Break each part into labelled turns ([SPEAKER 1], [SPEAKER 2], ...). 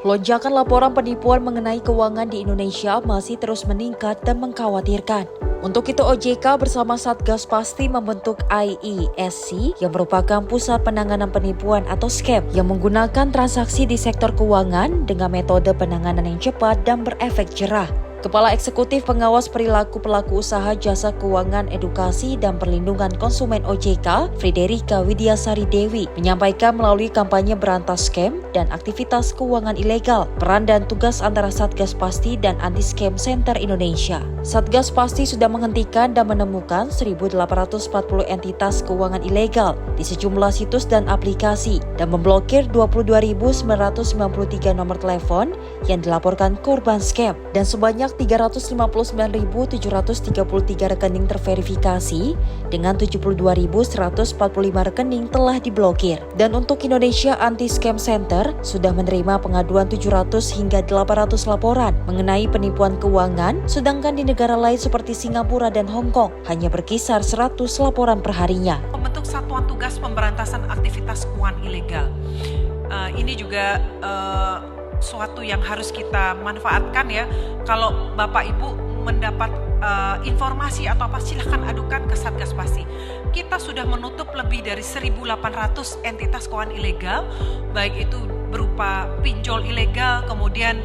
[SPEAKER 1] Lonjakan laporan penipuan mengenai keuangan di Indonesia masih terus meningkat dan mengkhawatirkan. Untuk itu OJK bersama Satgas Pasti membentuk IESC yang merupakan pusat penanganan penipuan atau scam yang menggunakan transaksi di sektor keuangan dengan metode penanganan yang cepat dan berefek jerah. Kepala Eksekutif Pengawas Perilaku Pelaku Usaha Jasa Keuangan Edukasi dan Perlindungan Konsumen OJK, Friderika Widiasari Dewi, menyampaikan melalui kampanye berantas scam dan aktivitas keuangan ilegal, peran dan tugas antara Satgas Pasti dan Anti-Scam Center Indonesia. Satgas Pasti sudah menghentikan dan menemukan 1.840 entitas keuangan ilegal di sejumlah situs dan aplikasi dan memblokir 22.993 nomor telepon yang dilaporkan korban scam dan sebanyak 359.733 rekening terverifikasi dengan 72.145 rekening telah diblokir. Dan untuk Indonesia Anti-Scam Center sudah menerima pengaduan 700 hingga 800 laporan mengenai penipuan keuangan, sedangkan di negara lain seperti Singapura dan Hong Kong hanya berkisar 100 laporan per harinya.
[SPEAKER 2] Membentuk Satuan Tugas Pemberantasan Aktivitas Keuangan Ilegal. Ini juga suatu yang harus kita manfaatkan ya. Kalau Bapak Ibu mendapat informasi atau apa, silahkan adukan ke Satgas Pasti. Kita sudah menutup lebih dari 1.800 entitas keuangan ilegal, baik itu berupa pinjol ilegal, kemudian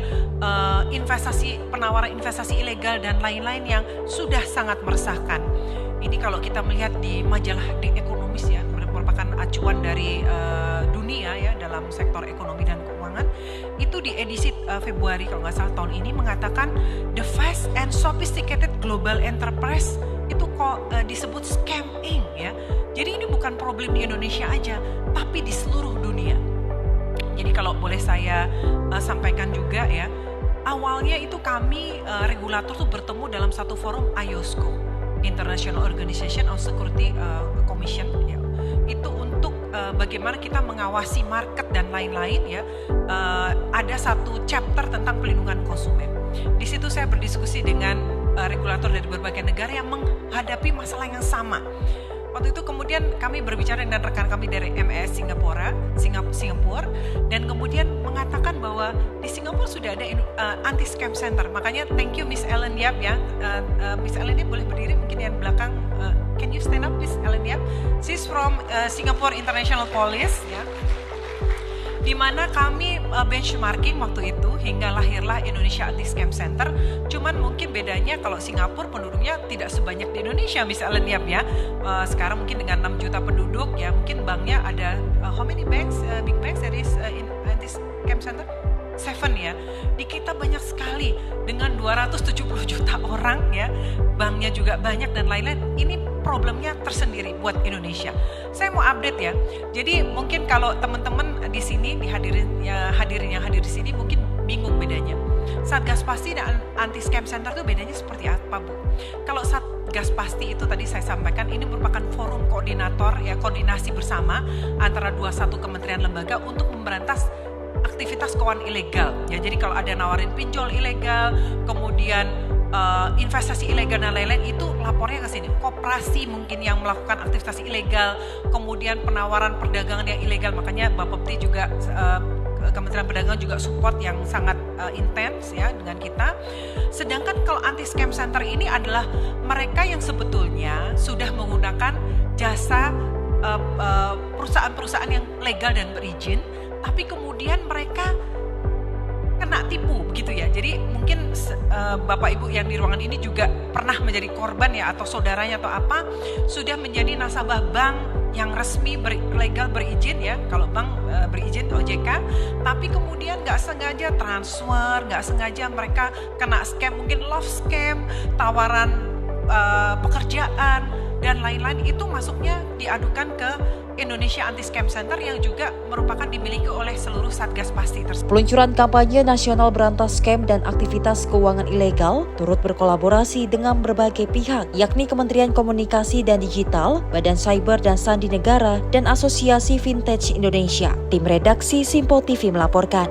[SPEAKER 2] penawaran investasi ilegal dan lain-lain yang sudah sangat meresahkan. Ini kalau kita melihat di majalah The Economist ya, merupakan acuan dari dunia ya dalam sektor ekonomi dan keuangan. Itu di edisi Februari kalau nggak salah tahun ini mengatakan the fast and sophisticated global enterprise itu kok disebut scamming ya. Jadi ini bukan problem di Indonesia aja, tapi di seluruh dunia. Jadi kalau boleh saya sampaikan juga ya, awalnya itu kami regulator tuh bertemu dalam satu forum IOSCO, International Organization of Security Commission ya. Itu untuk bagaimana kita mengawasi market dan lain-lain ya. Ada satu chapter tentang pelindungan konsumen. Di situ saya berdiskusi dengan regulator dari berbagai negara yang menghadapi masalah yang sama. Waktu itu kemudian kami berbicara dengan rekan kami dari MES Singapura dan kemudian mengatakan bahwa di Singapura sudah ada anti-scam center. Makanya thank you Miss Ellen Yap ya. Miss Ellen Yap boleh berdiri mungkin yang belakang. Can you stand up Miss Ellen Yap? She's from Singapore International Police ya. Di mana kami benchmarking waktu itu hingga lahirlah Indonesia Anti-Scam Center. Cuman mungkin bedanya kalau Singapura penduduknya tidak sebanyak di Indonesia, Miss Ellen Yap ya. Sekarang mungkin dengan 6 juta penduduk ya, mungkin banknya ada how many banks, big banks there is in Anti-Scam Center? 7 ya. Di kita banyak sekali dengan 270 juta orang ya. Banknya juga banyak dan lain-lain. Ini problemnya tersendiri buat Indonesia. Saya mau update ya. Jadi mungkin kalau teman-teman di sini hadirin yang hadir di sini mungkin bingung bedanya. Satgas Pasti dan Anti-Scam Center itu bedanya seperti apa, Bu? Kalau Satgas Pasti itu tadi saya sampaikan ini merupakan forum koordinator ya, koordinasi bersama antara 21 kementerian lembaga untuk memberantas aktivitas keuangan ilegal ya. Jadi kalau ada nawarin pinjol ilegal, kemudian investasi ilegal dan lain-lain, itu lapornya ke sini. Koperasi mungkin yang melakukan aktivitas ilegal, kemudian penawaran perdagangan yang ilegal. Makanya Bapak Pepti juga Kementerian Perdagangan juga support yang sangat intens ya dengan kita. Sedangkan kalau Anti-Scam Center ini adalah mereka yang sebetulnya sudah menggunakan jasa perusahaan-perusahaan yang legal dan berizin, tapi kemudian mereka kena tipu begitu ya. Jadi mungkin Bapak Ibu yang di ruangan ini juga pernah menjadi korban ya, atau saudaranya atau apa, sudah menjadi nasabah bank yang resmi legal berizin ya. Kalau bank berizin OJK, tapi kemudian nggak sengaja transfer, nggak sengaja mereka kena scam, mungkin love scam, tawaran pekerjaan dan lain-lain, itu masuknya diadukan ke Indonesia Anti-Scam Center yang juga merupakan dimiliki oleh seluruh Satgas Pasti tersebut.
[SPEAKER 1] Peluncuran kampanye nasional berantas scam dan aktivitas keuangan ilegal turut berkolaborasi dengan berbagai pihak, yakni Kementerian Komunikasi dan Digital, Badan Cyber dan Sandi Negara, dan Asosiasi Vintage Indonesia. Tim redaksi Simpo TV melaporkan.